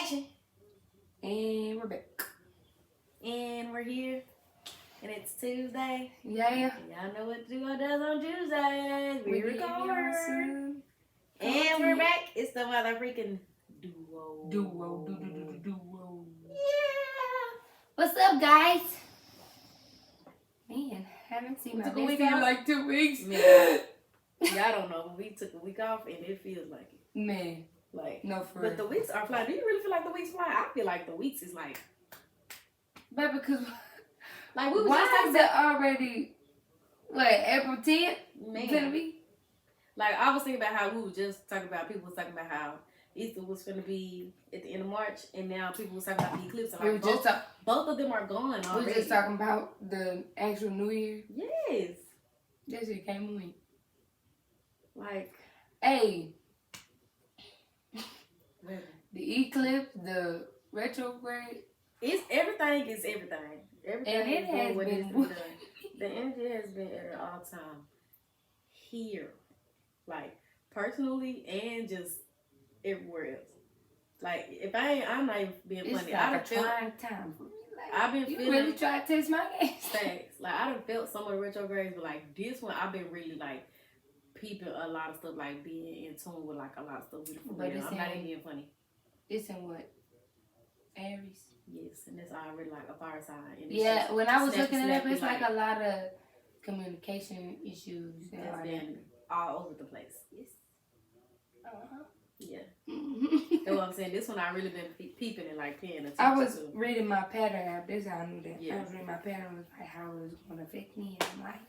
Action. And we're back. And we're here. And it's Tuesday. Yeah. Y'all know what Duo does on Tuesdays. We record. And we're back. It's the mother freaking Duo. Duo. Yeah. What's up, guys? Man, haven't seen my Took a week bestie in off? like 2 weeks. Man. Y'all don't know. We took a week off and it feels like it. Man, Like, no for but the weeks are flying. Do you really feel like the weeks fly? I feel like the weeks is like, but because like we was why just is talking it already what April 10th? man. Gonna be? Like, I was thinking about how we were just talking about, people was talking about how Easter was going to be at the end of March, and now people was talking about the eclipse. And We like, were just both of them are gone we already. were just talking about the actual New Year. Yes. That shit came and went. Like, Hey, really. the eclipse, the retrograde. It's everything is everything. Everything And it is doing has what been- needs to be done. The energy has been at an all time here. Like, personally and just everywhere else. Like, if I'm not even being It's funny. like I a done felt, trying time for me. Like, I've been you feeling really try to test my gas. facts. Like, I done felt some of the retrogrades, but like this one, I've been really like peeping a lot of stuff, like being in tune with like a lot of stuff. Really, for But real. it's I'm not in- even being funny. It's in what? Aries. Yes, and it's already like a fire sign. And it's Yeah, just when I was snappy, looking it up, snappy, it's like a lot of communication issues and all that's that. been all over the place. Yes. Uh-huh. Yeah. Mhm. That's what I'm saying. This one I really been peeping and like paying attention I was to. reading my pattern app. That's how I knew that. Yeah. I was reading my pattern, was like how it was going to affect me, and I'm like,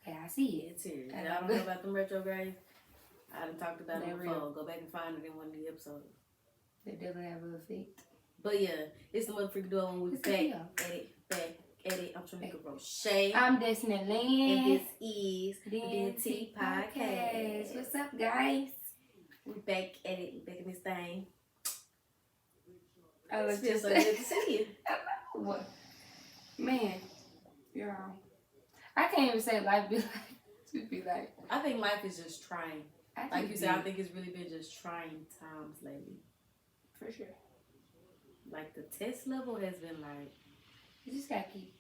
okay, I see it. It's here. And Y'all don't know about them retrogrades. I done talked about They're it before. real. Go back and find it in one of the episodes. They definitely have an effect. But yeah, it's the motherfucking door when we It's back the back at it. I'm Trynika Roche. I'm Destiny And Lynn. this is the DNT DNT Podcast. What's up, guys? We back at it. We back in this thing. I was It feels just so good to see you. what? Man, y'all. I can't even say life be like. Just be like. I think life is just trying. I Like you just said, I be- think it's really been just trying times lately. for sure. Like the test level has been like, You just gotta keep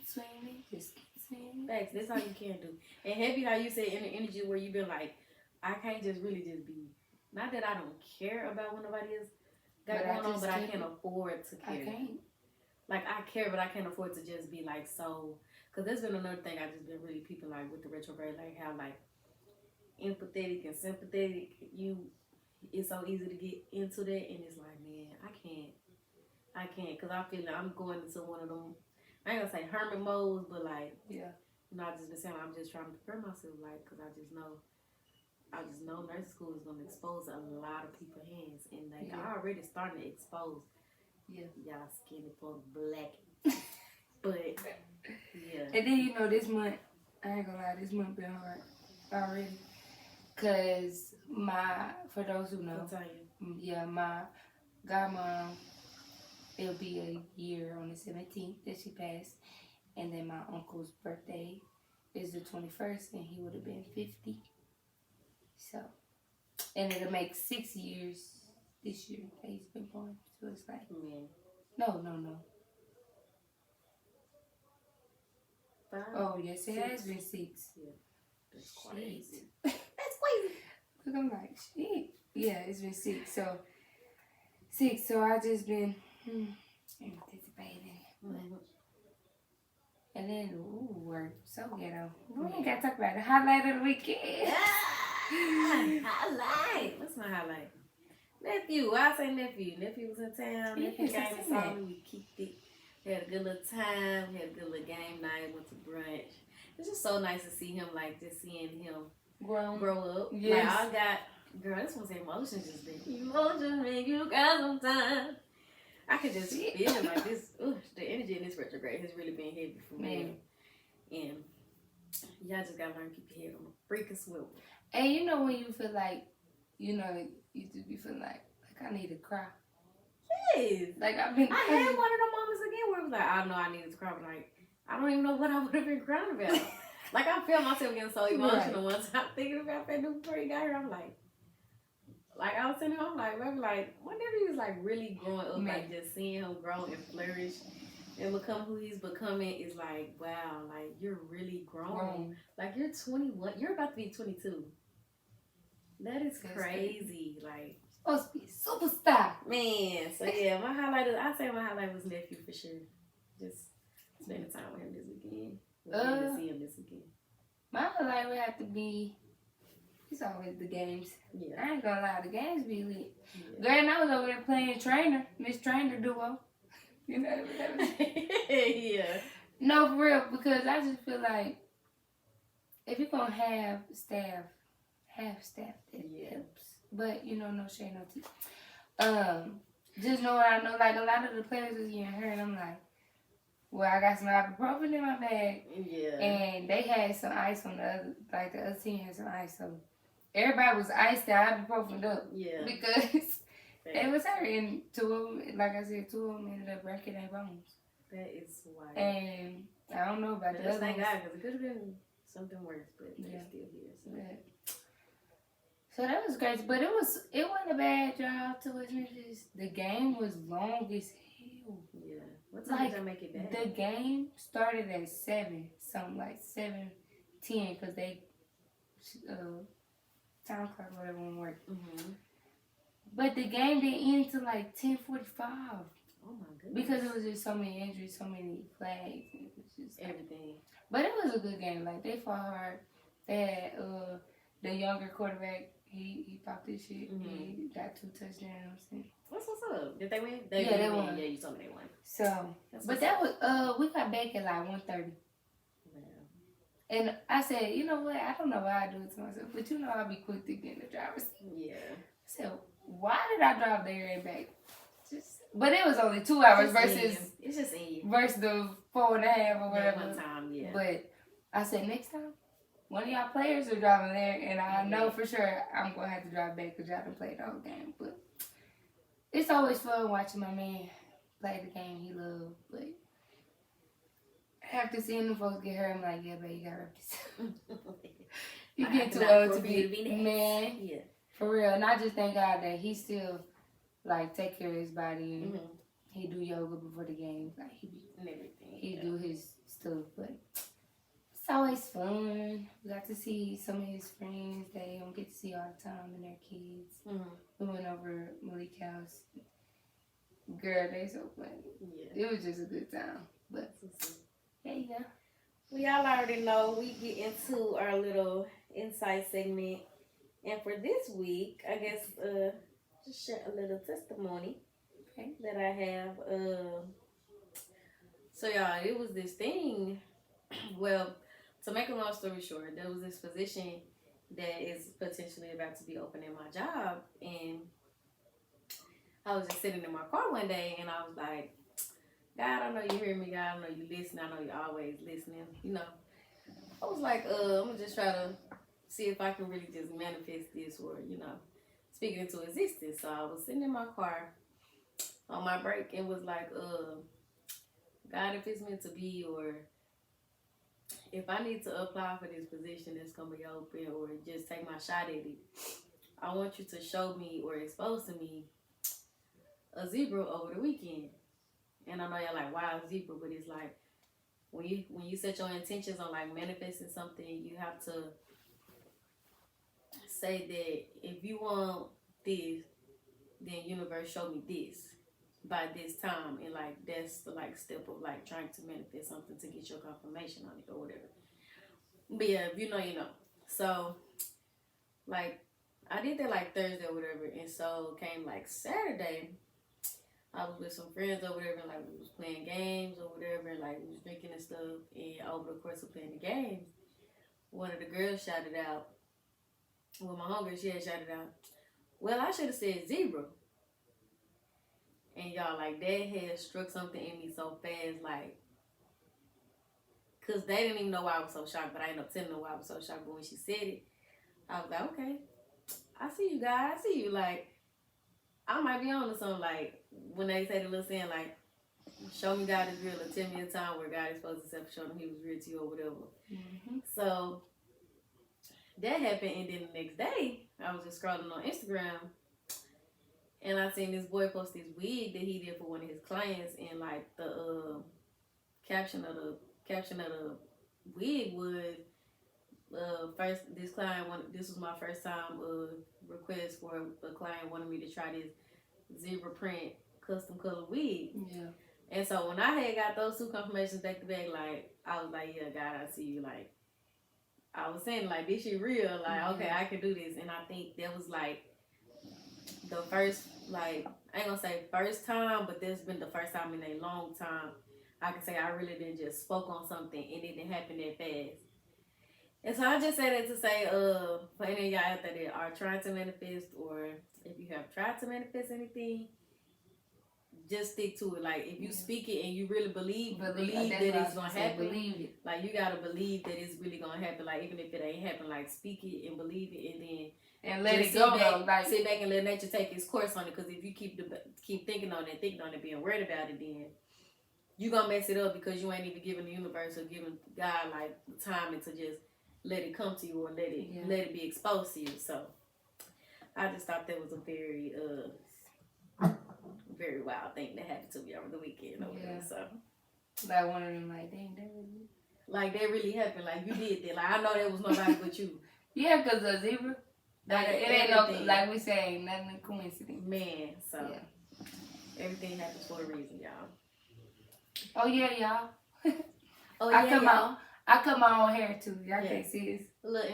swimming, just keep swimming. facts, that's all you can do. And heavy how you say in the energy where you've been like, I can't just really just be, not that I don't care about what nobody else got But I going on, just but I can't- can't afford to I care. can't. Like I care, but I can't afford to just be like so, because there's been another thing I just been really peeping like with the retrograde, like how like empathetic and sympathetic it's so easy to get into that, and it's like, man, I can't, because I feel like I'm going into one of them, I ain't gonna say hermit modes, but like, Yeah. you know, I just been saying, I'm just trying to prepare myself, like, because I just know nursing school is going to expose a lot of people's hands, and like, Yeah. I already starting to expose Yeah. y'all skinny, punk, black, but, yeah. And then you know this month, I ain't gonna lie, this month been hard already. Cause for those who know, I'll tell you. yeah, my godmom, it'll be a year on the 17th that she passed. And then my uncle's birthday is the 21st, and he would have been 50. So, and it'll make 6 years this year that he's been born. So it's like, Man. no. 5? Oh, yes, it 6. has been 6. Yeah. That's Shit. crazy. That's crazy. Look, I'm like, shit. Yeah, it's been 6. So, 6. So I just been anticipating. Mm-hmm. And then, work. So ghetto. We ain't got to talk about the highlight of the weekend. Highlight. What's my highlight? Nephew. I say nephew. Nephew was in town. Nephew Yes, I came and seen saw that. me. We kicked it. We had a good little time. We had a good little game night. Went to brunch. It's just so nice to see him, like, just seeing him grow up. Yes. Like, I got, girl, this one's emotions just been. Emotions make you cry sometimes. I could just feel it like this. The energy in this retrograde has really been heavy for me. And y'all just gotta learn to keep your head on the freaking swivel. And you know when you feel like, you just be feeling like I need to cry. Yes. Like I had one of the moments again where it was like, I know I needed to cry, but like, I don't even know what I would have been crying about. Like, I feel myself getting so emotional once I'm thinking about that dude before he got here. I'm like, like I was telling him, I'm like, baby, like my nephew is like really growing up, Man. like just seeing him grow and flourish and become who he's becoming is like, wow, like you're really grown. Like you're 21, you're about to be 22. That is crazy. Like supposed to be a superstar. Man, so yeah, I say my highlight was nephew for sure. Just spending time with him this weekend. We're going to see him this weekend. My highlight would have to be, it's always the games. Yeah. I ain't gonna lie, the games be lit. Yeah. Girl, and I was over there playing Trainer, Miss Trainer duo. You know what I mean? Yeah. No, for real, because I just feel like if you're gonna have staff that helps. But, you know, no shade, no tea. Just know what I know, like, a lot of the players is getting hurt, and I'm like, well, I got some ibuprofen in my bag. Yeah. And they had some ice on the other team had some ice, so everybody was iced out, ibuprofen up. Yeah. Because it was hurting. Two of them, like I said, two of them ended up breaking their bones. That is wild. And I don't know about the other thank ones. God, because it could have been something worse, but they're still here. So. Yeah. So that was crazy, but it wasn't a bad drive to West Memphis. The game was long as hell. Yeah. What time did I make it back? The game started at 7, something like 7:10, because they time clock or whatever won't work. Mm-hmm. But the game didn't end till like 10:45. Oh my goodness! Because it was just so many injuries, so many flags, and it was just everything. But it was a good game. Like they fought hard. They had the younger quarterback. He popped his shit. Mm-hmm. He got 2 touchdowns. And what's up? Did they win? They won. Yeah, you told me they won. So, but that was we got back at like 1:30. And I said, you know what? I don't know why I do it to myself, but you know I'll be quick to get in the driver's seat. Yeah. So why did I drive there and back? But it was only 2 hours it's just in you. Versus the 4.5 or whatever. One time, yeah. But I said next time, one of y'all players are driving there, and I know for sure I'm gonna have to drive back because y'all done played the whole game. But it's always fun watching my man play the game he loves. But after seeing the folks get hurt, I'm like, yeah, babe, you gotta rep this. You get too old to be man. Yeah. For real. And I just thank God that he still like take care of his body and he do yoga before the game. Like he do his stuff, but it's always fun. We got to see some of his friends that they don't get to see all the time and their kids. We went over Malik's house. Girl, they so funny. Yeah. It was just a good time. But there you go. Well, y'all already know we get into our little insight segment. And for this week, I guess just share a little testimony that I have. So y'all, it was this thing. Well, to make a long story short, there was this position that is potentially about to be open in my job, and I was just sitting in my car one day, and I was like, God, I know you hear me. God, I know you listen. I know you're always listening. You know, I was like, I'm gonna just try to see if I can really just manifest this, or speak it into existence. So I was sitting in my car on my break and was like, God, if it's meant to be, or if I need to apply for this position that's gonna be open, or just take my shot at it, I want you to show me or expose to me a zebra over the weekend. And I know y'all like, wow, zebra, but it's like when you set your intentions on like manifesting something, you have to say that if you want this, then universe show me this by this time, and like that's the like step of like trying to manifest something to get your confirmation on it or whatever. But yeah, if you know, you know. So like I did that like Thursday or whatever, and so came like Saturday, I was with some friends or whatever, and like we was playing games or whatever, and like we was drinking and stuff, and over the course of playing the games, one of the girls shouted out, well, my homegirl, she had shouted out, well, I should have said zebra. And y'all, like, that had struck something in me so fast, like, because they didn't even know why I was so shocked, but I ended up telling them why I was so shocked. But when she said it, I was like, okay, I see you guys, I see you. Like, I might be on to something, like, when they say the little saying, like, show me God is real, or tell me a time where God exposed himself, show him he was real to you or whatever. Mm-hmm. So that happened, and then the next day, I was just scrolling on Instagram, And I seen this boy post this wig that he did for one of his clients, and like the caption of the wig was first, this client wanted, this was my first time request for a client wanted me to try this zebra print custom color wig. Yeah. And so when I had got those two confirmations back to back, like I was like, yeah, God, I see you. Like I was saying, like, this shit real. Like, okay, I can do this. And I think that was like the first, like, I ain't gonna say first time, but this been the first time in a long time I can say I really didn't just spoke on something and it didn't happen that fast. And so I just say that to say, for any of y'all out there that are trying to manifest, or if you have tried to manifest anything, just stick to it. Like, if you speak it and you really believe that it's gonna happen, believe it. like, you gotta believe that it's really gonna happen. Like, even if it ain't happen, like, speak it and believe it, and then let it go. Back, sit back and let nature take its course on it. Because if you keep thinking on it, being worried about it, then you gonna mess it up because you ain't even giving the universe or giving God like the time to just let it come to you or let it be exposed to you. So I just thought that was a very very wild thing that happened to me over the weekend. So like one of them, like, dang, that really, like, that really happened. Like, you did that. Like, I know that was nobody but you. Yeah, because the zebra, like, it ain't no, like we say, ain't nothing coincidence. Man, so everything happens for a reason, y'all. Oh yeah, y'all. I cut my own hair too. Y'all can't see this. Look,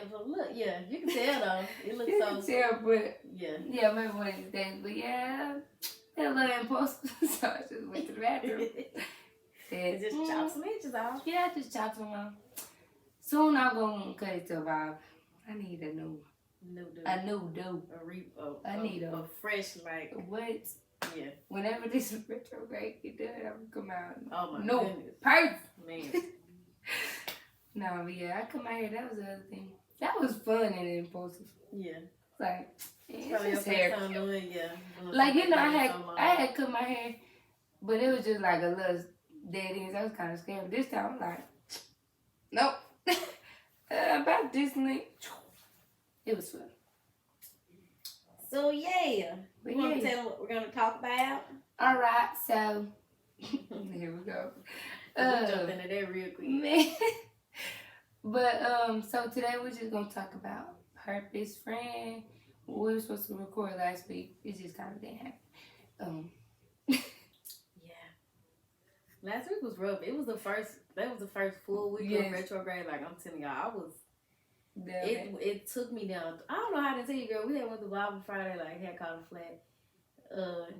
yeah, you can tell though. It looks you so. Can tell, but yeah, maybe one of these days. But yeah, that little impulsive, so I just went to the bathroom. And just chop some inches off. Yeah, just chop some off. Soon I'm gonna cut it to a vibe. I need a new do. I need a fresh, like, what? Yeah. Whenever this retrograde get done, I'm gonna come out. Oh my goodness. Perfect. Man. No, but yeah, I cut my hair. That was the other thing. That was fun and impulsive. Yeah. Like, probably your first time doing, like, you know, I had cut my hair, but it was just like a little dead ends. I was kind of scared. But this time, I'm like, nope. About this length, it was fun. So yeah, we want to tell them what we're gonna talk about. All right, so here we go. We'll jump into that real quick. Man. But so today we're just gonna talk about purpose, friend. We were supposed to record last week. It just kind of didn't happen. Yeah. Last week was rough. It was the first. That was the first full week of retrograde. Like, I'm telling y'all, I was. It took me down. I don't know how to tell you, girl. We had went to Bible Friday, like, had caught a flat.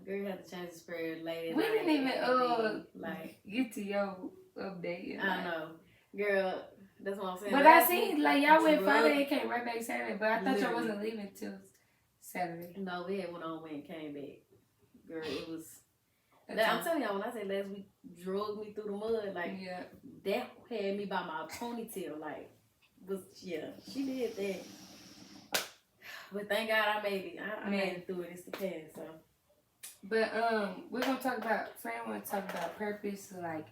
Girl had to change the spread late. We didn't even like get to your update. I know, girl. That's what I'm saying. But I seen, like, y'all went Friday and came right back Saturday. But I thought y'all wasn't leaving till Saturday. No, we had went on and came back. Girl, it was. I'm telling y'all, when I say last week drug me through the mud, like, that had me by my ponytail, like, she did that. But thank God I made it. I made it through it. It's the past, so. But we're gonna talk about, friend want to talk about purpose, like,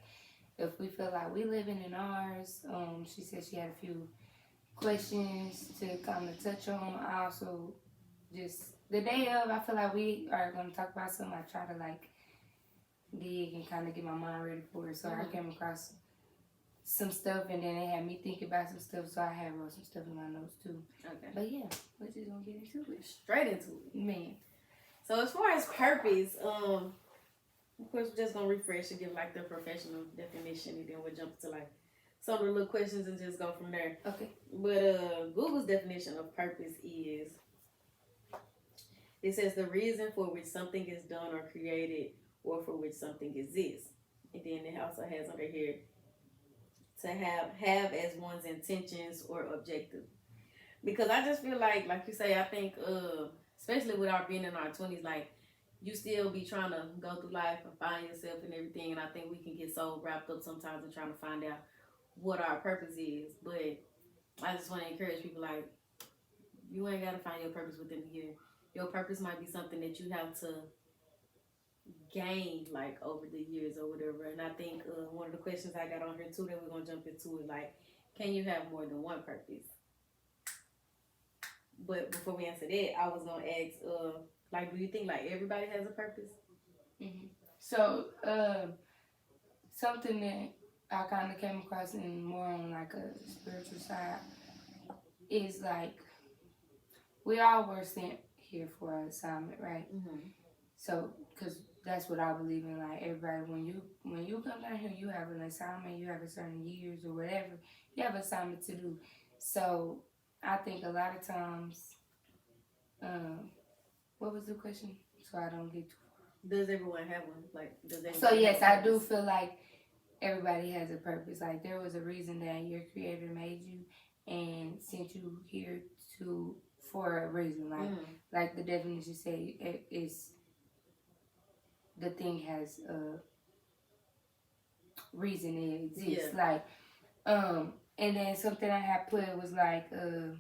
if we feel like we living in ours. She said she had a few questions to kind of touch on. I also just the day of, I feel like we are gonna talk about something. I try to like dig and kind of get my mind ready for it. So I came across some stuff, and then it had me thinking about some stuff. So I had wrote some stuff in my notes too. Okay. But yeah, we're just gonna get into it. Straight into it, man. So as far as purpose, of course, we're just gonna refresh and give like the professional definition, and then we'll jump into like some of the little questions and just go from there. Okay. But Google's definition of purpose is, it says the reason for which something is done or created, or for which something exists. And then it also has under here to have as one's intentions or objective. Because I just feel like you say, I think especially with our being in our 20s, like, you still be trying to go through life and find yourself and everything, and I think we can get so wrapped up sometimes in trying to find out what our purpose is. But I just want to encourage people, like, you ain't got to find your purpose within the year. Your purpose might be something that you have to gain, like, over the years or whatever. And I think one of the questions I got on here too that we're going to jump into is, like, can you have more than one purpose? But before we answer that, I was going to ask, Like, do you think like everybody has a purpose? Mm-hmm. So, something that I kind of came across in more on like a spiritual side is like we all were sent here for an assignment, right? Mm-hmm. So, because that's what I believe in. Like everybody, when you come down here, you have an assignment. You have a certain years or whatever. You have an assignment to do. So, I think a lot of times, what was the question? So I don't get too. Does everyone have one? Like, does everyone? So yes, I do feel like everybody has a purpose. Like there was a reason that your creator made you and sent you here to for a reason. Like the definition say it is the thing has a reason it exists. Yeah. Like and then something I had put was like the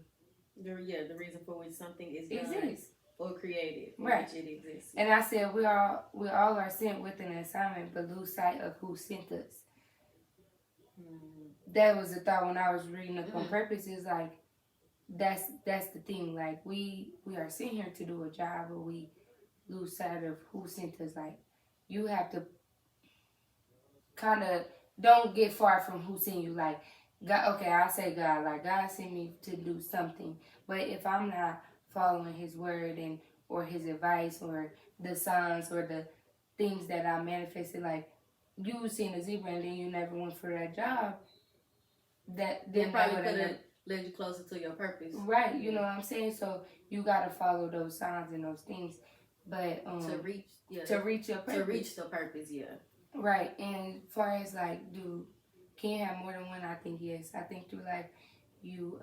reason for which something is done exists or created, right? Which it exists. And I said we all are sent with an assignment, but lose sight of who sent us. That was the thought when I was reading up on purpose. Is like that's the thing. Like we are sent here to do a job, but we lose sight of who sent us. Like you have to kind of don't get far from who sent you. Like God, okay, I'll say God. Like God sent me to do something, but if I'm not following His word and or His advice or the signs or the things that I manifested, like you seen a zebra and then you never went for that job. That then probably could have led you closer to your purpose, right? You know what I'm saying. So you gotta follow those signs and those things, but to reach your purpose. To reach the purpose, yeah. Right, and as far as like, can you have more than one? I think yes. I think through life, you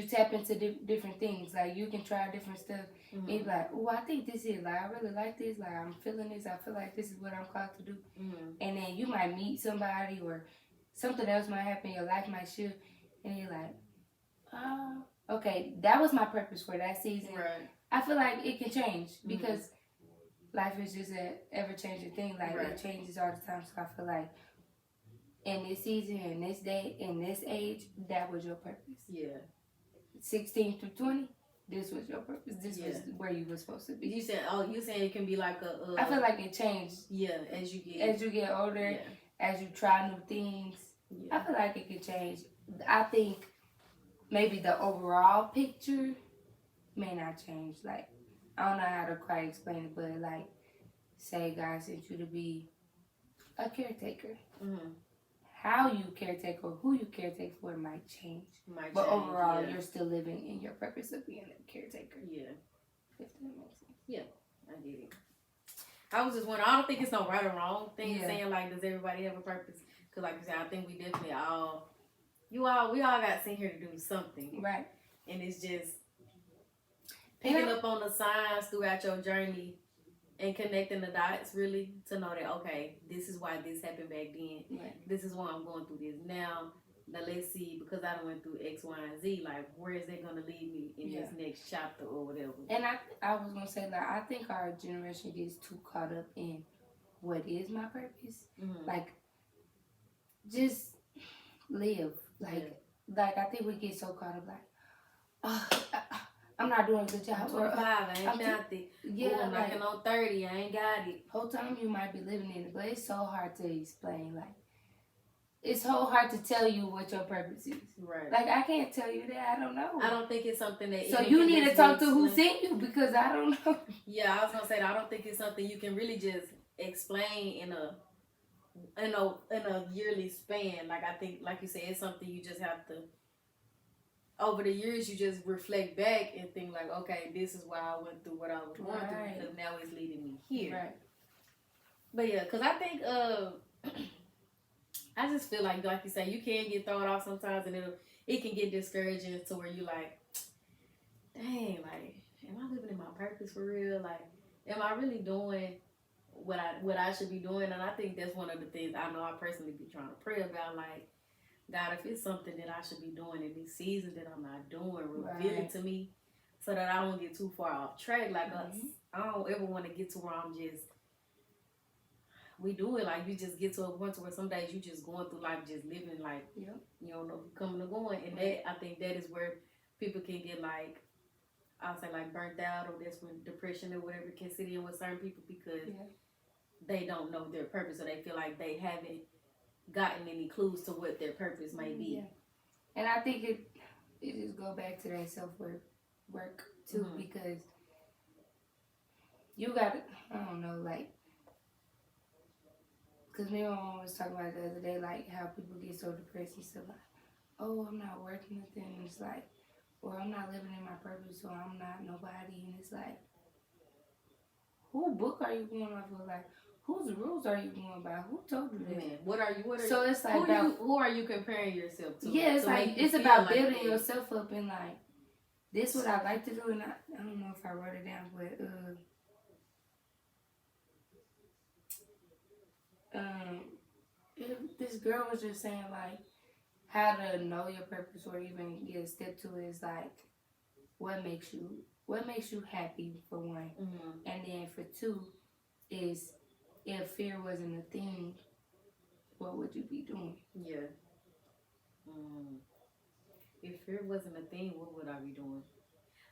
tap into different things. Like you can try different stuff. And you're like, oh, I think this is like I really like this. Like I'm feeling this. I feel like this is what I'm called to do. And then you might meet somebody or something else might happen. Your life might shift, and you're like, oh, okay, that was my purpose for that season. Right. I feel like it can change because life is just an ever-changing thing. Like it changes all the time. So I feel like in this season, in this day, in this age, that was your purpose. Yeah. 16 through 20, this was your purpose. This was where you were supposed to be. You said it can be like a. I feel like it changed. Yeah, as you get older, as you try new things. Yeah. I feel like it can change. I think maybe the overall picture may not change. Like I don't know how to quite explain it, but like say God sent you to be a caretaker. How you caretake or who you caretake for might change. But overall, you're still living in your purpose of being a caretaker. Yeah. If that makes sense. Yeah, I get it. I was just wondering, I don't think it's no right or wrong thing saying like, does everybody have a purpose? Because like you said, I think we definitely we all got sent here to do something. Right. And it's just picking up on the signs throughout your journey and connecting the dots really to know that, okay, this is why this happened back then. Right. This is why I'm going through this now. Now let's see, because I done went through X, Y, and Z, like where is that going to lead me in this next chapter or whatever. And I was going to say, like, I think our generation gets too caught up in what is my purpose. Like, just live. Like I think we get so caught up, like, oh, I'm not doing a good job. I'm 25, I ain't nothing. Yeah, I'm knocking on 30, I ain't got it. Whole time you might be living in it, but it's so hard to explain. Like, it's so hard to tell you what your purpose is. Right. Like, I can't tell you that. I don't know. I don't think it's something that... So you need to talk to who sent you because I don't know. Yeah, I was going to say that I don't think it's something you can really just explain in a yearly span. Like, I think, like you said, it's something you just have to... Over the years, you just reflect back and think like, okay, this is why I went through what I was going through because now it's leading me here. Right. But yeah, because I think, I just feel like you say, you can get thrown off sometimes and it can get discouraging to where you like, dang, like, am I living in my purpose for real? Like, am I really doing what I should be doing? And I think that's one of the things I know I personally be trying to pray about, like, God, if it's something that I should be doing in this season that I'm not doing, reveal it to me so that I don't get too far off track. Like I don't ever want to get to where we do it like you just get to a point where some days you just going through life just living like you don't know if you're coming or going. And that I think that is where people can get like, I'll say like burnt out, or that's when depression or whatever can sit in with certain people because they don't know their purpose, or they feel like they haven't gotten any clues to what their purpose may be. Yeah. And I think it just go back to that work too, because you got, I don't know, like, because me and my mom was talking about it the other day, like how people get so depressed and stuff like, oh, I'm not working nothing. And it's like, or I'm not living in my purpose, or I'm not nobody. And it's like, who book are you going off of? Like, whose rules are you going by? Who told you that? Man, what are you? So it's like, who are you comparing yourself to? Yeah, it's like, it's about building yourself up and like, this is what I like to do. And I don't know if I wrote it down, but this girl was just saying like how to know your purpose or even get a step to it is like what makes you happy for one, and then for two is if fear wasn't a thing, what would you be doing? Yeah. If fear wasn't a thing, what would I be doing?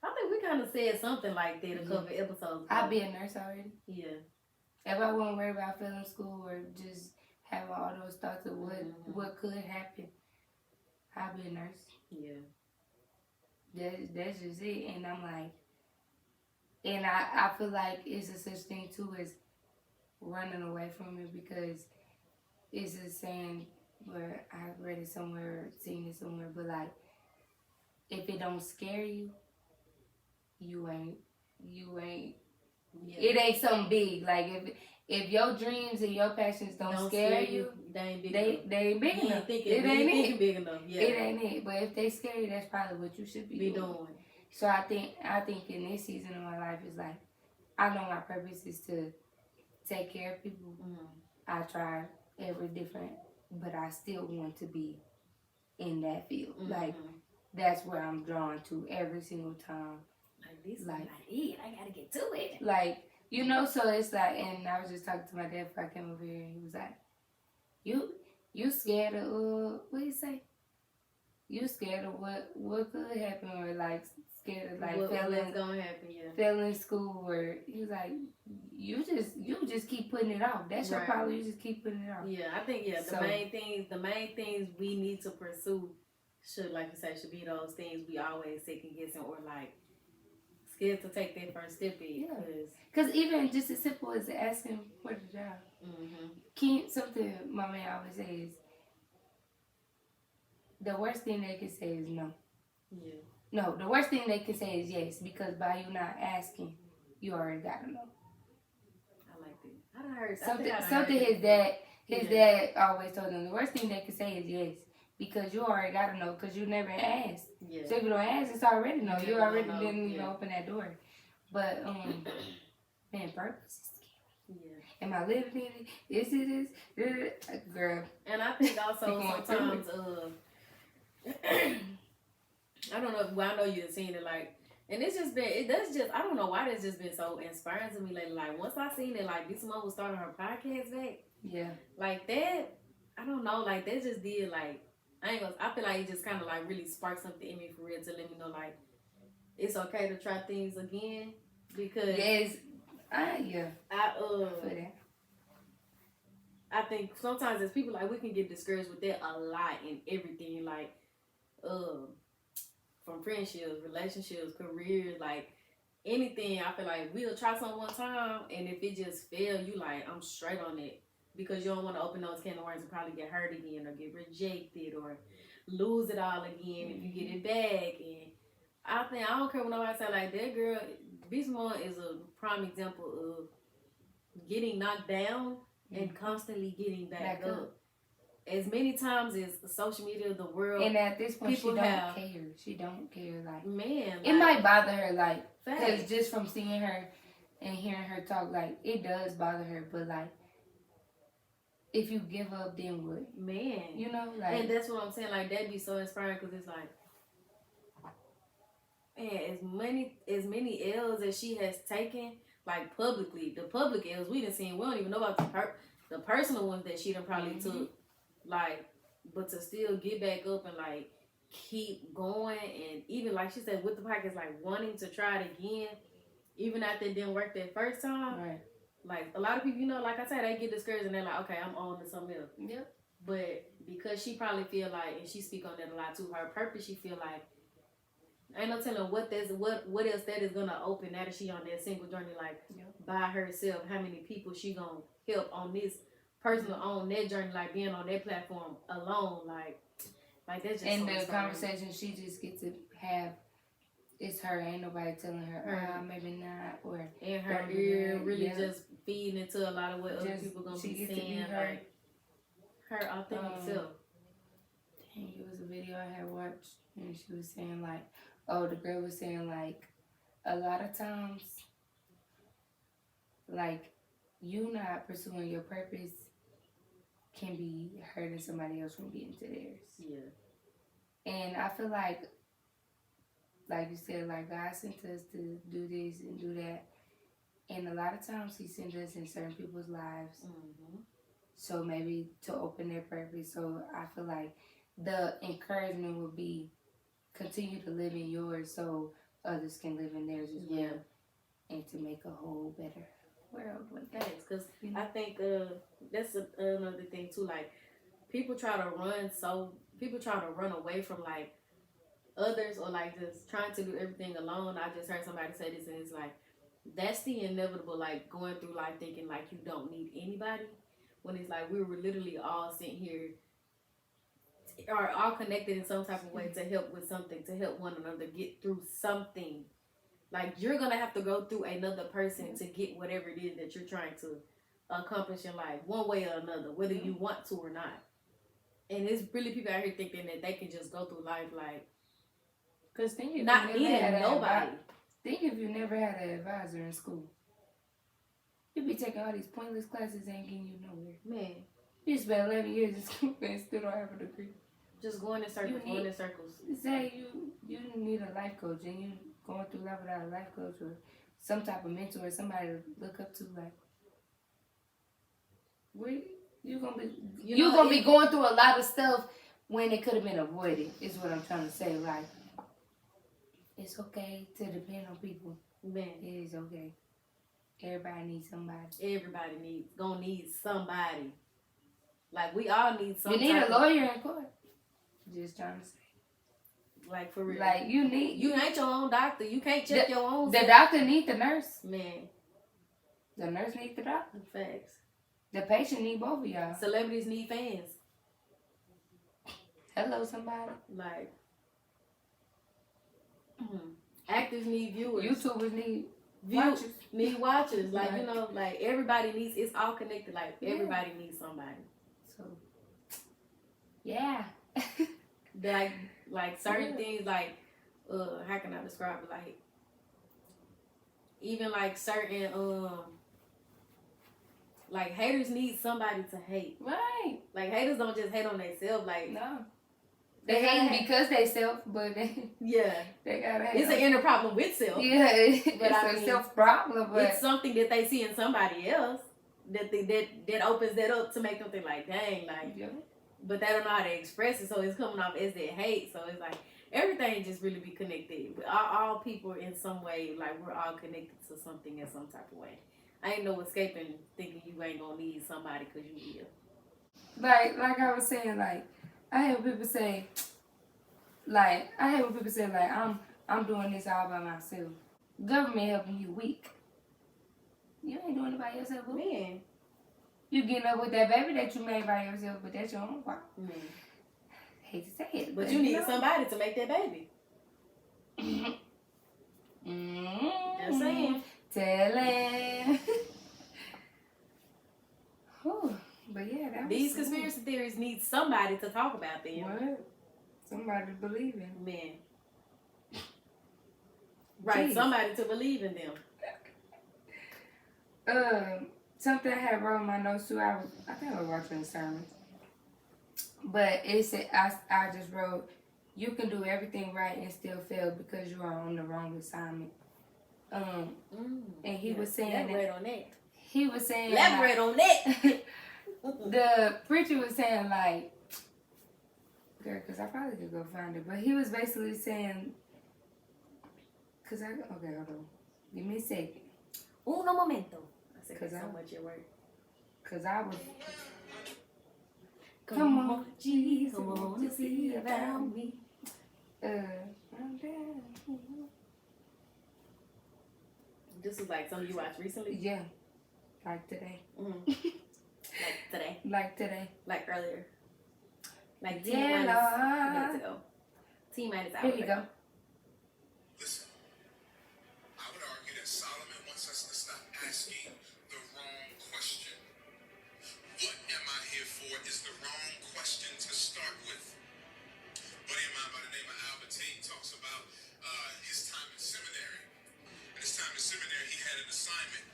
I think we kind of said something like that a couple episodes ago. I'd be a nurse already. Yeah. If I wasn't worried about failing school or just have all those thoughts of what could happen, I'd be a nurse. Yeah. That's just it. And I'm like, and I feel like it's a such thing too as running away from it, because it's a saying where I read it somewhere, seen it somewhere, but like, if it don't scare you, you ain't, it ain't something big. Like if your dreams and your passions don't scare you, they ain't big enough. It ain't big enough. Yeah. It ain't it. But if they scare you, that's probably what you should be doing. So I think in this season of my life is like, I know my purpose is to take care of people. I try every different, but I still want to be in that field. Like, that's where I'm drawn to every single time. Like this, like it. I gotta get to it. Like, you know, so it's like, and I was just talking to my dad before I came over here, and he was like, you scared of what do you say? You scared of what could happen, or like scared of like what's gonna happen, failing school, or he was like, you just keep putting it off. That's your problem. You just keep putting it off. Yeah, I think the main things we need to pursue should, like you say, should be those things we always second guessing or like scared to take that first step in. Because even just as simple as asking for the job. Something my man always says, the worst thing they can say is no. Yeah. No, the worst thing they can say is yes, because by you not asking, you already got to know. I like that. I done heard something his dad always told him, the worst thing they can say is yes, because you already got to know, because you never asked. Yeah. So if you don't ask, it's already no. You already didn't even open that door. But, man, purpose is scary. Yeah. Am I living in it? This? Girl. And I think also sometimes, I don't know, I know you've seen it, like, and I don't know why this just been so inspiring to me lately. Like, once I seen it, like, this mom was starting her podcast back. Yeah. Like, that, I don't know, like, that just did, like, I feel like it just kind of, like, really sparked something in me for real to let me know, like, it's okay to try things again, because. Yes. Yeah. I think sometimes as people, like, we can get discouraged with that a lot in everything, like, from friendships, relationships, careers, like anything. I feel like we'll try something one time, and if it just fail, you like, I'm straight on it, because you don't want to open those can of worms and probably get hurt again, or get rejected, or lose it all again if you get it back. And I don't care what nobody say, like, that girl, Beast Mode is a prime example of getting knocked down and constantly getting back up. As many times as social media, the world, and at this point, she don't care. She don't care. Like, man, it might bother her, like, because just from seeing her and hearing her talk, like, it does bother her. But like, if you give up, then what? Man, you know, like, and that's what I'm saying. Like, that'd be so inspiring, because it's like, man, as many L's as she has taken, like, publicly, the public L's we done seen, we don't even know about the personal ones that she done probably took. Like, but to still get back up and like keep going, and even like she said with the podcast, like wanting to try it again, even after it didn't work that first time. Right. Like a lot of people, like I said, they get discouraged and they're like, okay, I'm on to something else. Yep. But because she probably feel like, and she speak on that a lot too, her purpose, she feel like ain't no telling what else that is gonna open now that she on that single journey, like by herself. How many people she gonna help on this personal on that journey, like being on that platform alone, like that's just. And the conversation she just get to have, it's her. Ain't nobody telling her, maybe not, or in her ear, really just feeding into a lot of what other people gonna be saying, like her authentic self. Dang, it was a video I had watched, and she was saying like, the girl was saying like, a lot of times, like, you not pursuing your purpose can be hurting somebody else from getting to theirs. Yeah. And I feel like you said, like, God sent us to do this and do that. And a lot of times he sent us in certain people's lives. Mm-hmm. So maybe to open their purpose. So I feel like the encouragement would be continue to live in yours so others can live in theirs as well. And to make a whole better world with that. Thanks, because I think that's another thing too. Like people try to run away from like others, or like just trying to do everything alone. I just heard somebody say this, and it's like that's the inevitable, like going through life thinking like you don't need anybody, when it's like we were literally all sitting here are all connected in some type of way to help with something, to help one another get through something. Like you're gonna have to go through another person to get whatever it is that you're trying to accomplish in life, one way or another, whether you want to or not. And it's really people out here thinking that they can just go through life like, because think if not needing nobody. Think if you never had an advisor in school, you'd be taking all these pointless classes and ain't getting you nowhere. Man, you spent 11 years in school and still don't have a degree. Just going in circles. Say you need a life coach, and you going through life without a life coach or some type of mentor, somebody to look up to, like, you're gonna be going through a lot of stuff when it could have been avoided, is what I'm trying to say. Like, it's okay to depend on people. Man, it is okay. Everybody needs somebody. Everybody gonna need somebody. Like, we all need somebody. You need a lawyer in court. Just trying to say. Like, for real. Like, you ain't your own doctor. You can't check your own The doctor need the nurse. Man. The nurse need the doctor. Facts. The patient need both of y'all. Celebrities need fans. Hello, somebody. Like, actors need viewers. YouTubers need watchers. Like, like everybody needs, it's all connected. Like, everybody needs somebody. So, yeah. like certain things, like, how can I describe it? Like, even like certain, like haters need somebody to hate. Right. Like, haters don't just hate on themselves. Like, no. They hate because they self, but they gotta hate. It's an inner problem with self. Yeah, it's a self problem, but it's something that they see in somebody else that opens that up to make them think like, dang, like. Yeah. But they don't know how to express it, so it's coming off as their hate. So it's like everything just really be connected. But all people in some way, like we're all connected to something in some type of way. I ain't no escaping thinking you ain't gonna need somebody because you will. Like I was saying, like I hate when people say, like I'm doing this all by myself. Government helping you weak. You ain't doing it by yourself, boo. Man. You getting up with that baby that you made by yourself, but that's your own fault. Hate to say it, but you need somebody to make that baby. Just saying. Telling. But yeah, these conspiracy theories need somebody to talk about them. What? Somebody to believe in. Man. Right, jeez. Somebody to believe in them. Something I had wrote in my notes too. I think I was watching a sermon. But it said, I just wrote, you can do everything right and still fail because you are on the wrong assignment. And he was saying elaborate on that. He was saying elaborate on that. The preacher was saying Girl, because I probably could go find it. But he was basically saying, okay, hold on. Give me a second. Uno momento. I said, Cause so much at work. Because I was... Come on, Jesus, come on to see about me. I'm down. This is like something you watched recently? Yeah. Like today. Mm-hmm. Like today. Like today. Like earlier. Like yeah, minutes ago. T-minus hours ago. Here you go. Listen, I would argue that Solomon wants us to stop asking the wrong question. What am I here for is the wrong question to start with. A buddy of mine by the name of Albert T talks about his time in seminary. In his time in seminary, he had an assignment.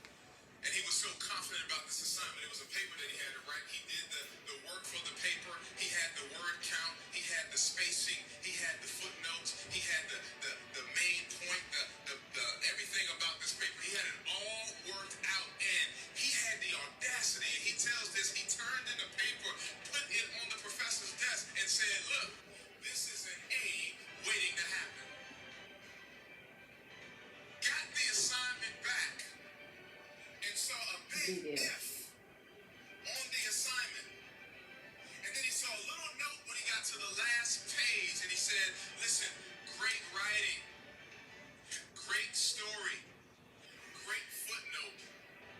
And he was so confident about this assignment. It was a paper that he had to write. He did the work for the paper. He had the word count. He had the spacing. He had the footnotes. He had the main point, the everything about this paper. He had it all worked out. And he had the audacity. And he tells this. He turned in the paper, put it on the professor's desk, and said, look, this is an A waiting to happen. Got the assignment back. And saw a big F on the assignment. And then he saw a little note when he got to the last page, and he said, listen, great writing, great story, great footnote,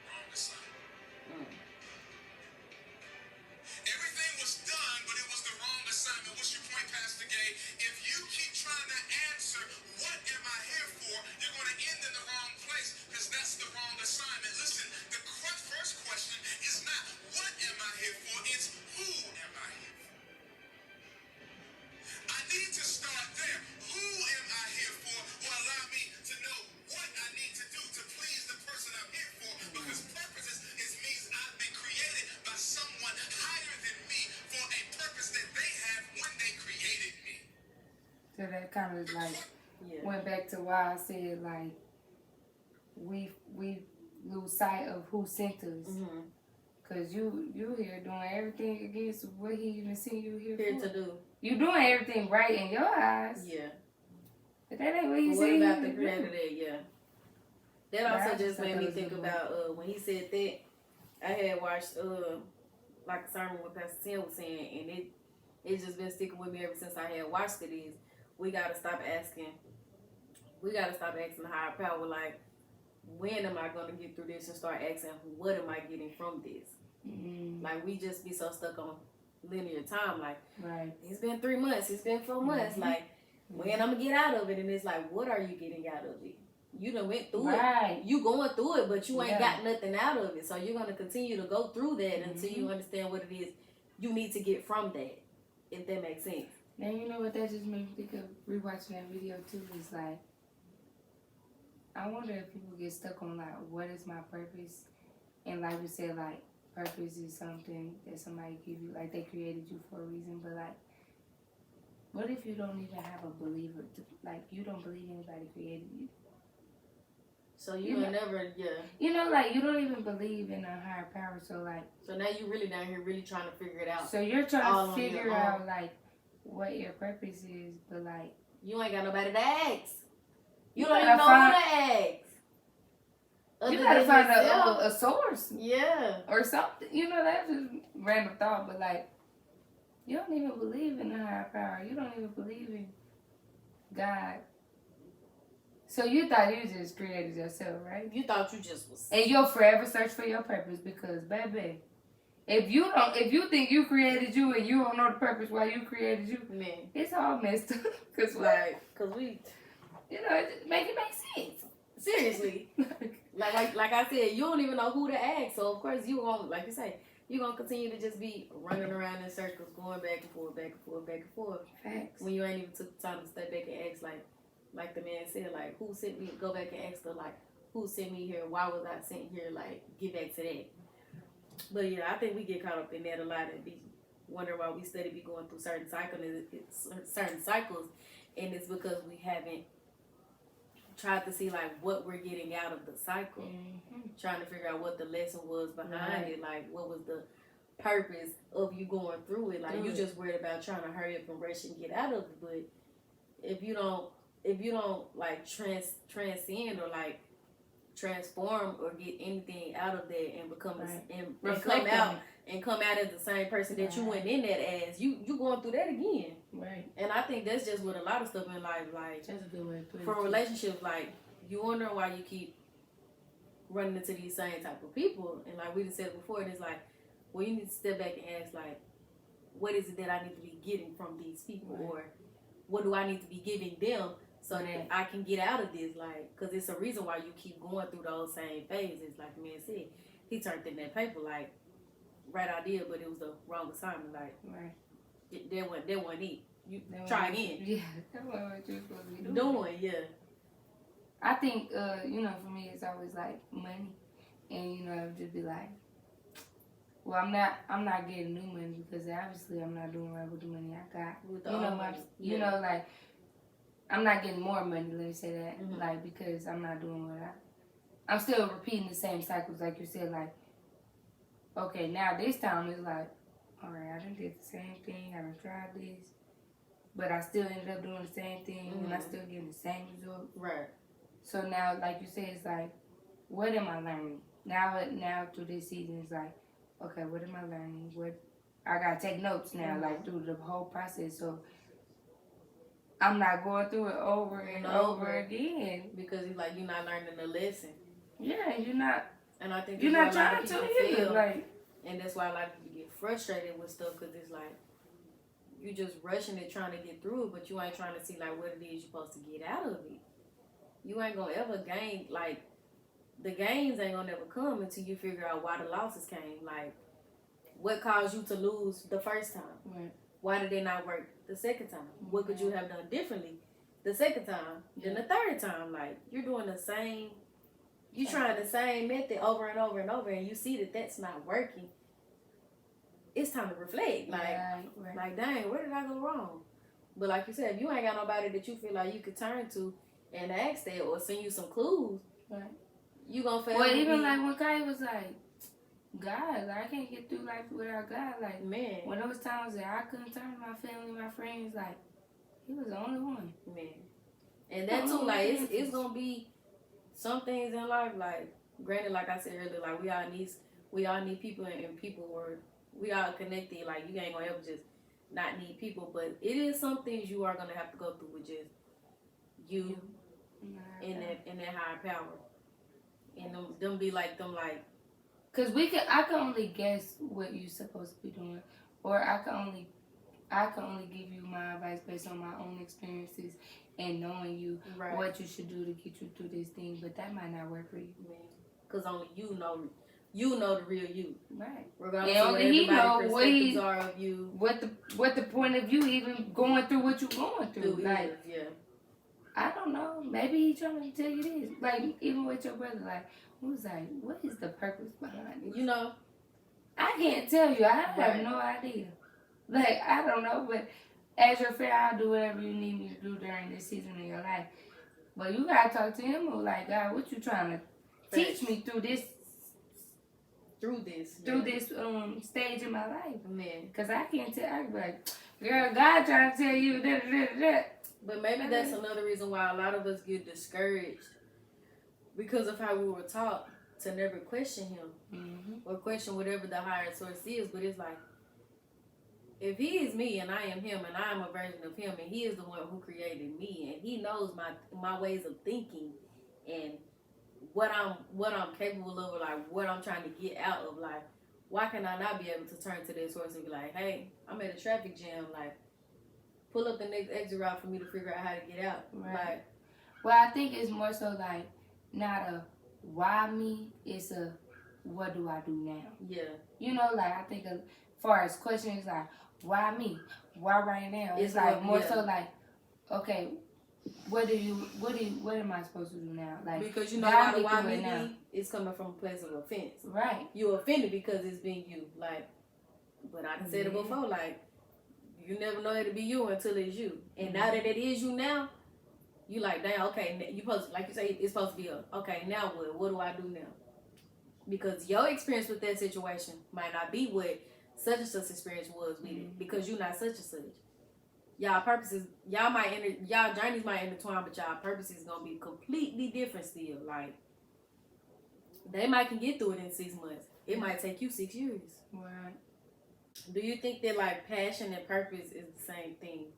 wrong assignment. Everything was done, but it was the wrong assignment. What's your point, Pastor Gay? If you keep trying to answer, what am I here for, you're going to end in the wrong place, because that's the wrong assignment. Listen, the first question is not, what am I here for? It's, who am I here for? I need to start there. Who am I here for will allow me to know what I need to do to please the person I'm here for, because purpose means I've been created by someone higher than me for a purpose that they have when they created me. So that kind of like went back to why I said like we lose sight of who sent us. Mm-hmm. Cause you here doing everything against what he even sent you here for. to do. You doing everything right in your eyes. Yeah. But that ain't what he What said. about the creator that, yeah. That also Right. just made me think about when he said that, I had watched like a sermon what Pastor Tim was saying, and it's just been sticking with me ever since I had watched it, is we gotta stop asking the higher power, like, when am I gonna get through this, and start asking, what am I getting from this? Mm-hmm. Like, we just be so stuck on linear time, like, Right. it's been 3 months, it's been 4 months, like, when I'm gonna get out of it? And it's like, what are you getting out of it? You done went through it. You going through it, but you ain't got nothing out of it. So you're gonna continue to go through that until you understand what it is you need to get from that, if that makes sense. And you know what that just made me think of, rewatching that video too, is like, I wonder if people get stuck on like, what is my purpose? And like we said, like, purpose is something that somebody give you, like they created you for a reason, but like, what if you don't even have a believer, like you don't believe anybody created you? So you will never, You know, like you don't even believe in a higher power, so like. So now you really down here really trying to figure it out. So you're trying to figure out like what your purpose is, but like. You ain't got nobody to ask. You don't even know who to ask. You gotta find a source. Yeah. Or something. You know, that's just random thought, but like, you don't even believe in the higher power. You don't even believe in God. So you thought you just created yourself, right? You thought you just was. And you'll forever search for your purpose, because, baby, if you think you created you and you don't know the purpose why you created you, man, it's all messed up. Cause we, you know, it make sense. Seriously. like I said, you don't even know who to ask. So of course you gonna, like you say, you're gonna continue to just be running around in circles, going back and forth, back and forth, back and forth. Facts. When you ain't even took the time to step back and ask, like the man said, like, who sent me? Go back and ask her, like, who sent me here? Why was I sent here? Like, get back to that. But yeah, I think we get caught up in that a lot and be wondering why we steady be going through certain cycles, and it's because we haven't tried to see like what we're getting out of the cycle, trying to figure out what the lesson was behind it, like what was the purpose of you going through it. Like, you just worried about trying to hurry up and rush and get out of it. But if you don't like transcend or like transform or get anything out of that and become and come out as the same person that you went in that as, you going through that again. Right. And I think that's just with a lot of stuff in life. Like, that's a good way to put it. For relationships, like, you wonder why you keep running into these same type of people. And like we just said before, and it's like, well, you need to step back and ask, like, what is it that I need to be getting from these people? Right. Or what do I need to be giving them so that I can get out of this? Like, because it's a reason why you keep going through those same phases. Like the man said, he turned in that paper, like, right idea, but it was the wrong assignment. Like, that wasn't it. You try again. Yeah, that's what you're supposed to be doing. Yeah. I think, for me, it's always like money, and just be like, well, I'm not getting new money because obviously I'm not doing right with the money I got. With the like, I'm not getting more money. Let me say that, like, because I'm not doing what I'm still repeating the same cycles, like you said. Like, okay, now this time it's like, all right, I done did the same thing. I done tried this, but I still ended up doing the same thing, and I still getting the same result. Right. So now, like you said, it's like, what am I learning? Now through this season, it's like, okay, what am I learning? I gotta take notes now, like through the whole process, so I'm not going through it over and over again. Because it's like you're not learning the lesson. Yeah, you're not. And I think you're not trying to feel, like. And that's why a lot of people get frustrated with stuff, because it's like you just rushing it, trying to get through it, but you ain't trying to see like what it is you're supposed to get out of it. You ain't gonna ever gain, like, the gains ain't gonna ever come until you figure out why the losses came. Like, what caused you to lose the first time? Right. Why did they not work the second time? What could you have done differently the second time than the third time? Like, you're doing the same, you're trying the same method over and over and over, and you see that that's not working. It's time to reflect. Like, like, dang, where did I go wrong? But like you said, if you ain't got nobody that you feel like you could turn to and ask that or send you some clues, you gonna fail. Well, even like when Kai was like, God, like, I can't get through life without God. Like, man, when those times that I couldn't turn to my family, my friends, like, he was the only one. Man. And that too, like, it's gonna be some things in life, like, granted, like I said earlier, like, we all need people, and people we all connected. Like, you ain't gonna ever just not need people, but it is some things you are gonna have to go through with just you and that higher power. And them be like, cause I can only guess what you're supposed to be doing, or I can only give you my advice based on my own experiences and knowing you what you should do to get you through this thing. But that might not work for you, man. Cause only you know the real you, right? Regardless and of only he know what are of you, what the point of you even going through what you're going through. Like, I don't know. Maybe he trying to tell you this. Like, even with your brother, like, who's like, what is the purpose behind it? You know, I can't tell you. I have no idea. Like, I don't know. But as your friend, I'll do whatever you need me to do during this season of your life. But you gotta talk to him. Or like, God, what you trying to teach me through this? Through this stage in my life, man. Cause I can't tell. I can be like, girl, God trying to tell you that. But maybe that's another reason why a lot of us get discouraged, because of how we were taught to never question him or question whatever the higher source is. But it's like, if he is me and I am him and I am a version of him, and he is the one who created me, and he knows my ways of thinking and what I'm capable of, or like what I'm trying to get out of life, why can I not be able to turn to that source and be like, hey, I'm at a traffic jam, like, pull up the next exit route for me to figure out how to get out. Right. Like, well, I think it's more so like not a why me, it's a what do I do now? Yeah. You know, like, I think as far as questions like why me? Why right now? It's like more so like, okay, what am I supposed to do now? Like, because you know how the why me is coming from a place of offense. Right. You offended because it's being you. Like, but I done said it before, like, you never know it to be you until it's you. And now that it is you now, you like, damn, okay, you supposed, like you say, it's supposed to be okay, now what? What do I do now? Because your experience with that situation might not be what such and such experience was with it because you're not such and such. Y'all purposes, y'all journeys might intertwine, but y'all purposes gonna be completely different still. Like they might can get through it in 6 months. It might take you 6 years. Right. Do you think that like passion and purpose is the same thing?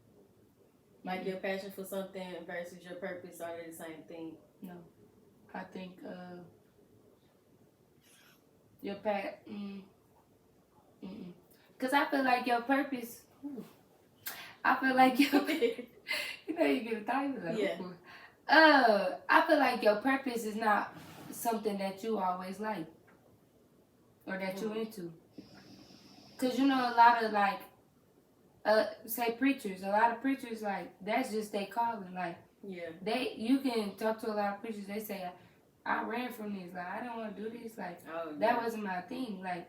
Like your passion for something versus your purpose, are they the same thing? No, I think your because I feel like your purpose. I feel like your you know you get a title. Like, yeah. I feel like your purpose is not something that you always like or that you into. Cause you know a lot of like say preachers, a lot of preachers like that's just their calling. Like you can talk to a lot of preachers. They say I ran from this. Like I don't want to do this. Like that wasn't my thing. Like.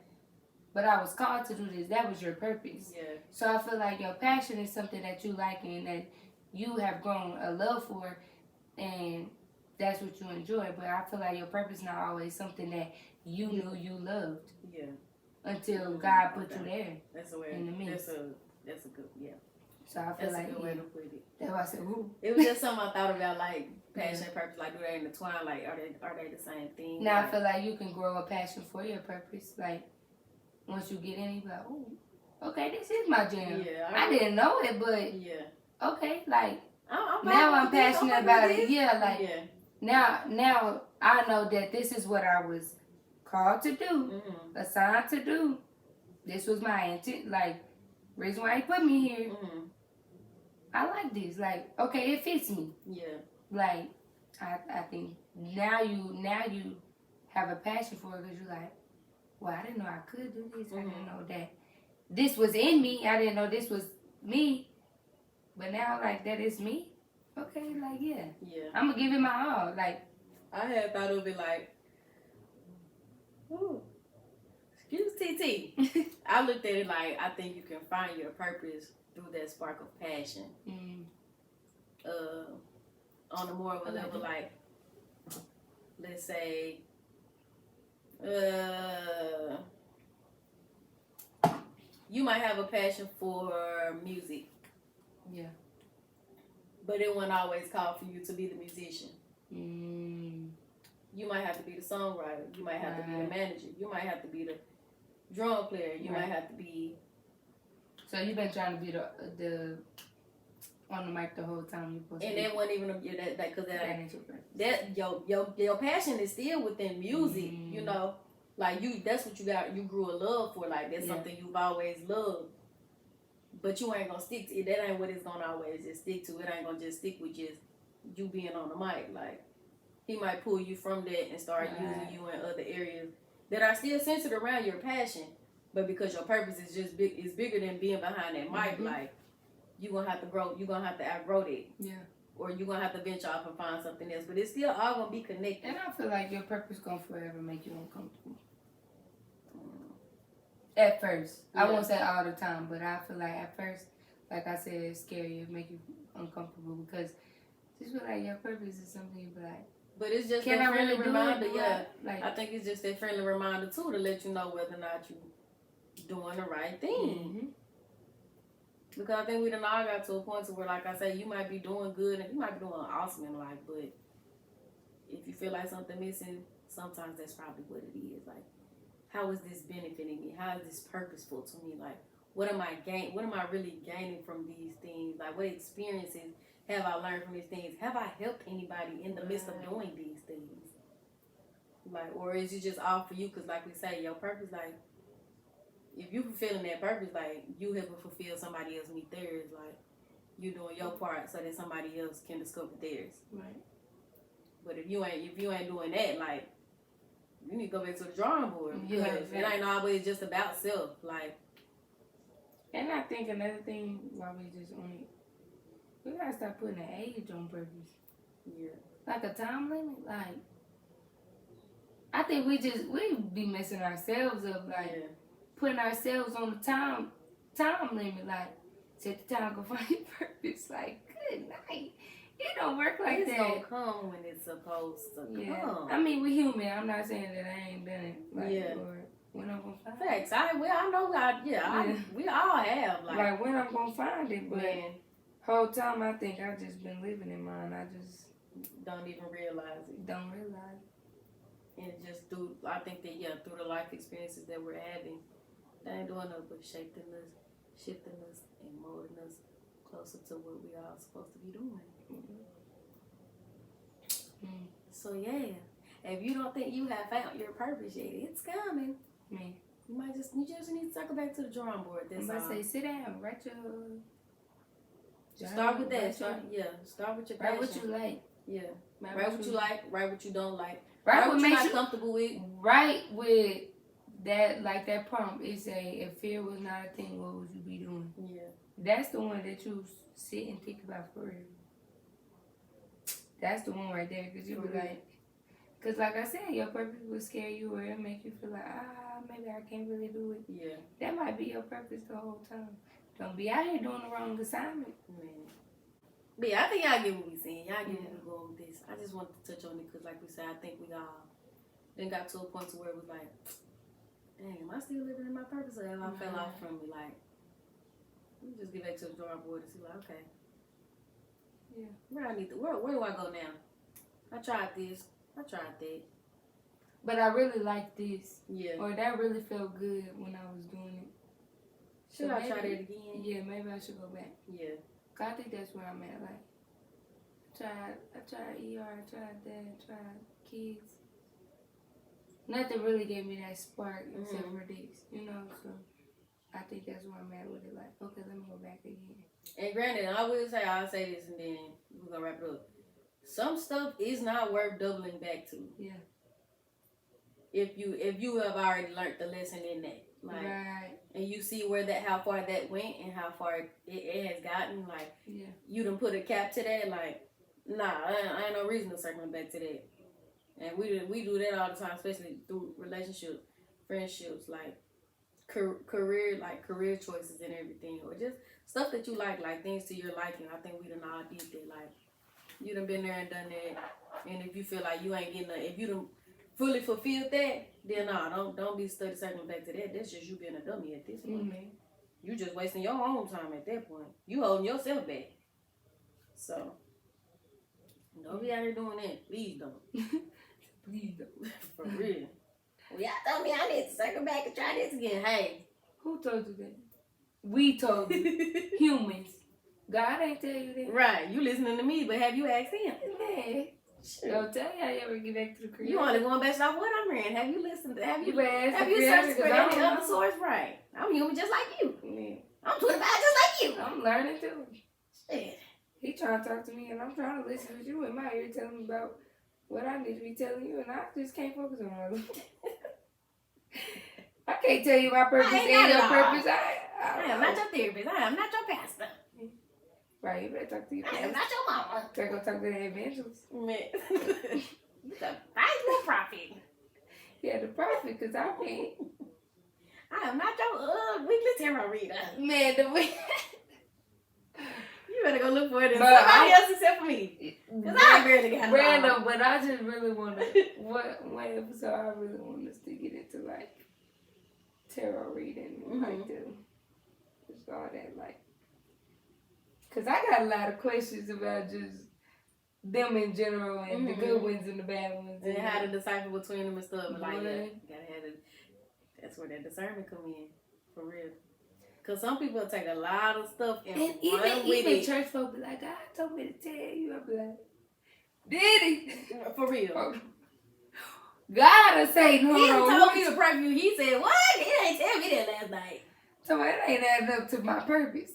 But I was called to do this. That was your purpose. Yeah. So I feel like your passion is something that you like and that you have grown a love for, and that's what you enjoy. But I feel like your purpose is not always something that you knew you loved. Yeah. Until God put you there. That's a way. In the mix. That's a good. Yeah. So I feel like a good way to put it. That's why I said, ooh. It was just something I thought about, like passion and purpose. Like, do they intertwine? Like, are they the same thing? Now like, I feel like you can grow a passion for your purpose, like. Once you get in, you be like, oh, okay, this is my jam. Yeah, I didn't know it, but okay, like now I'm passionate about it. Yeah, like now I know that this is what I was called to do, assigned to do. This was my intent, like reason why he put me here. I like this. Like, okay, it fits me. Yeah. Like, I think now you have a passion for it because you're like. Well, I didn't know I could do this. I didn't know that this was in me. I didn't know this was me. But now, like, that is me. Okay, like, yeah. I'm going to give it my all. Like, I had thought of it like, ooh, excuse TT. I looked at it like, I think you can find your purpose through that spark of passion. On a more of a level, like, let's say, you might have a passion for music. Yeah. But it wasn't always called for you to be the musician. You might have to be the songwriter. You might have to be the manager. You might have to be the drum player. You might have to be. So you've been trying to be the on the mic the whole time you're supposed to. And that wasn't even that your passion is still within music. You know, like that's what you got. You grew a love for. Like that's something you've always loved. But you ain't gonna stick to it. That ain't what it's gonna always just stick to. It ain't gonna just stick with just you being on the mic. Like he might pull you from that and start using you in other areas that are still centered around your passion. But because your purpose is just bigger than being behind that mic. Like you're gonna have to grow. You're gonna have to outgrow that. Yeah. Or you're gonna have to venture off and find something else. But it's still all gonna be connected. And I feel like your purpose gonna forever make you uncomfortable. At first. I won't say all the time, but I feel like at first, like I said, it's scary. It make you uncomfortable because just feel like your purpose is something you be like. But it's just a friendly reminder, Like, I think it's just a friendly reminder too to let you know whether or not you doing the right thing. Because I think we done all got to a point where, like I say, you might be doing good and you might be doing awesome in life, but if you feel like something missing, sometimes that's probably what it is. Like, how is this benefiting me? How is this purposeful to me? Like, what am I really gaining from these things? Like, what experiences have I learned from these things? Have I helped anybody in the midst of doing these things? Like, or is it just all for you? Because, like we say, your purpose, like, if you fulfilling that purpose, like, you helping fulfill somebody else meet theirs. Like, you doing your part so that somebody else can discover theirs. Right. But if you ain't doing that, like, you need to go back to the drawing board because it ain't always just about self. Like, and I think another thing why we gotta stop putting an age on purpose. Yeah. Like a time limit. Like, I think we be messing ourselves up. Like, putting ourselves on the time limit. Like, set the time, go find your purpose. Like, good night. It don't work like that. It's gonna come when it's supposed to come. I mean, we human. I'm not saying that I ain't done it. Like, or when I'm gonna Facts. I know. We all have like when I'm gonna find it, but man, whole time I think I've just been living in mine. I just don't even realize it. don't realize. And just through, I think that through the life experiences that we're having, they ain't doing nothing but shifting us, and molding us closer to what we are supposed to be doing. Mm. So if you don't think you have found your purpose yet, it's coming. Man, you just need to circle back to the drawing board. That's all. say sit down, write your. Start with that. Start with your passion. Write what you like. Yeah. Write what you like. Write what you don't like. Write what what you're makes not you comfortable with. Write with that, like that prompt. It say, if fear was not a thing, what would you be doing? Yeah. That's the one that you sit and think about for real. That's the one right there, because you be like, because like I said, your purpose will scare you or it'll make you feel like, maybe I can't really do it. Yeah. That might be your purpose the whole time. Don't be out here doing the wrong assignment. Man. But I think y'all get what we saying. Y'all get what we going with this. I just wanted to touch on it because, like we said, I think we all then got to a point to where it was like, dang, am I still living in my purpose or have I fell off from it? Like, let me just get back to the drawing board and see, like, okay. Yeah. Where do I go now? I tried this. I tried that. But I really like this. Yeah. Or that really felt good when I was doing it. Should I try that again? Yeah, maybe I should go back. Yeah. Cause I think that's where I'm at. Like, I tried ER, I tried that, I tried kids. Nothing really gave me that spark except for this, you know. So I think that's where I'm at with it. Like, okay, let me go back again. And granted, I'll say this and then we're gonna wrap it up. Some stuff is not worth doubling back to. Yeah. If you have already learned the lesson in that. Like, right. And you see how far that went and how far it has gotten, like, you done put a cap to that, like, nah, I ain't no reason to circle back to that. And we do that all the time, especially through relationships, friendships, like, career choices and everything, or just stuff that you like things to your liking. I think we done all did that, like, you done been there and done that, and if you feel like you ain't getting if you done fully fulfilled that, then don't be stuck circling back to that. That's just you being a dummy at this point. Mm-hmm. You just wasting your own time at that point. You holding yourself back. So don't be out here doing that. Please don't. Please don't. For real. Well, y'all told me I need to circle back and try this again. Hey. Who told you that? We told you. Humans. God ain't tell you that. Right. You listening to me, but have you asked him? Yeah. Sure. Don't tell you how you ever get back to the creator. You only going based off what I'm reading. Have you listened to have you searched for any other source? Right. I'm human just like you. Yeah. I'm 25 just like you. I'm learning too. Shit. He trying to talk to me and I'm trying to listen to you in my ear telling me about what I need to be telling you and I just can't focus on it. I can't tell you my purpose and your purpose. I am not your therapist. I am not your pastor. Right, you better talk to your pastor. I am not your mama. Better go talk to the evangelist. Man. The Bible prophet. Yeah, the prophet, because I can't. I am not your weekly tarot reader. Man, you better go look for it in somebody else except for me. Because I barely got it. Random, but I just really want to, one episode I really want us to get into, like, tarot reading, like, just all that, like, because I got a lot of questions about just them in general and the good ones and the bad ones. And how to decipher between them and stuff. Like, gotta have it. That's where that discernment come in, for real. Because some people take a lot of stuff and even church folk be like, God told me to tell you. I be like, did he? For real. God is saying, he told me to pray for you. He said, what? He ain't tell me that last night. So it ain't adding up to my purpose.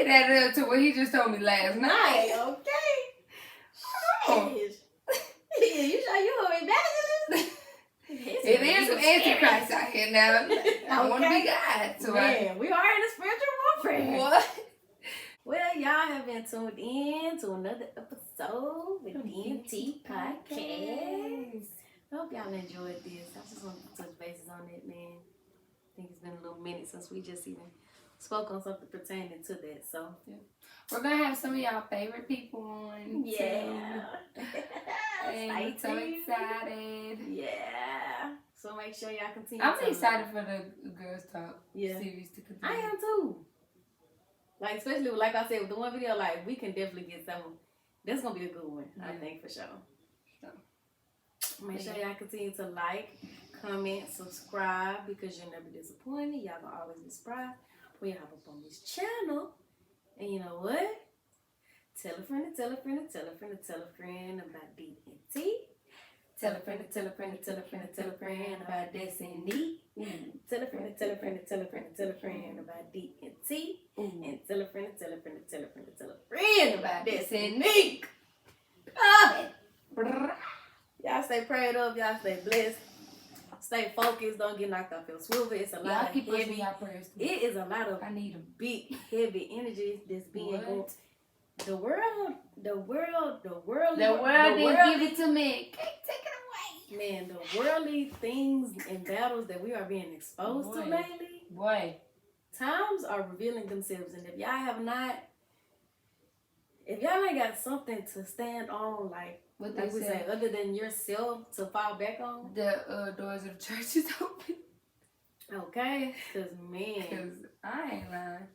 It ain't adding up to what he just told me last night. Okay. Yeah, you sure you want me better than this? It is some antichrist out here now. I want to be God. So man, we are in a spiritual warfare. What? Well, y'all have been tuned in to another episode with DNT Podcast. I hope y'all enjoyed this. I just want to touch bases on it, man. I think it's been a little minute since we just even spoke on something pertaining to that. So we're going to have some of y'all favorite people on. Yeah. And I'm so excited. Yeah. So make make sure y'all continue. I'm excited for the Girls Talk series to continue. I am too. Like, especially, like I said, with the one video, like, we can definitely get some. That's going to be a good one, I think, for sure. So, make sure y'all continue to like, comment, subscribe, because you'll never be disappointed. Y'all going to always be surprised when you hop up on this channel. And you know what? Tell a friend, tell a friend, tell a friend, tell a friend about DNT. Tell a friend, tell a friend, tell a friend, tell a friend about Destiny. Tell a friend, tell a friend, tell a friend, tell a friend about DNT. And tell a friend, tell a friend, tell a friend, tell a friend about Destiny. Y'all stay prayed up. Y'all stay blessed. Stay focused. Don't get knocked off your swivel. It's a lot of heavy. It is a lot of big, heavy energy that's being going. The world didn't give it to me. Can't take it away. Man, the worldly things and battles that we are being exposed to lately. Times are revealing themselves, and if y'all ain't got something to stand on, like we say, other than yourself to fall back on, the doors of the church is open. Okay, cause I ain't lying.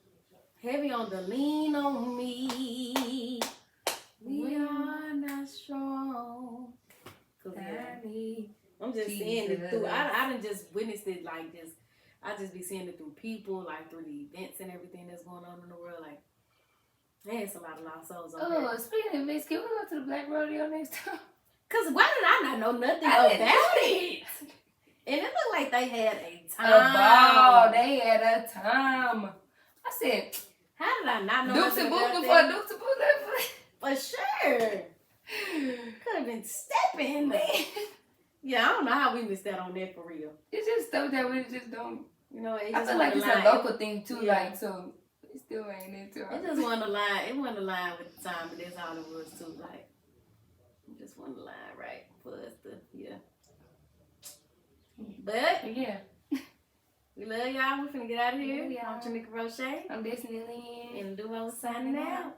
Heavy on the lean on me. We are not strong. I'm just seeing it through. I done just witnessed it like this. I just be seeing it through people, like through the events and everything that's going on in the world. Like, man, it's a lot of lost souls on there. Speaking of Miss, can we go to the Black Rodeo next time? Cause why did I not know nothing about it? And it looked like they had a time. They had a time. I said, how did I not know Dukes and Boots before Dukes and Boots? For sure. Could have been stepping, man. Yeah, I don't know how we missed that on that for real. It's just stuff that we just don't. You know, I feel like it's a local thing too, like, so it still ain't into it. It just wasn't a line. It wasn't a line with the time, but that's all it was too. Like, it just wasn't a line right for us to, But yeah. We love y'all. We're finna get out of here. Yeah. I'm Tanika Roche. I'm Destiny Lynn. And Duo signing out.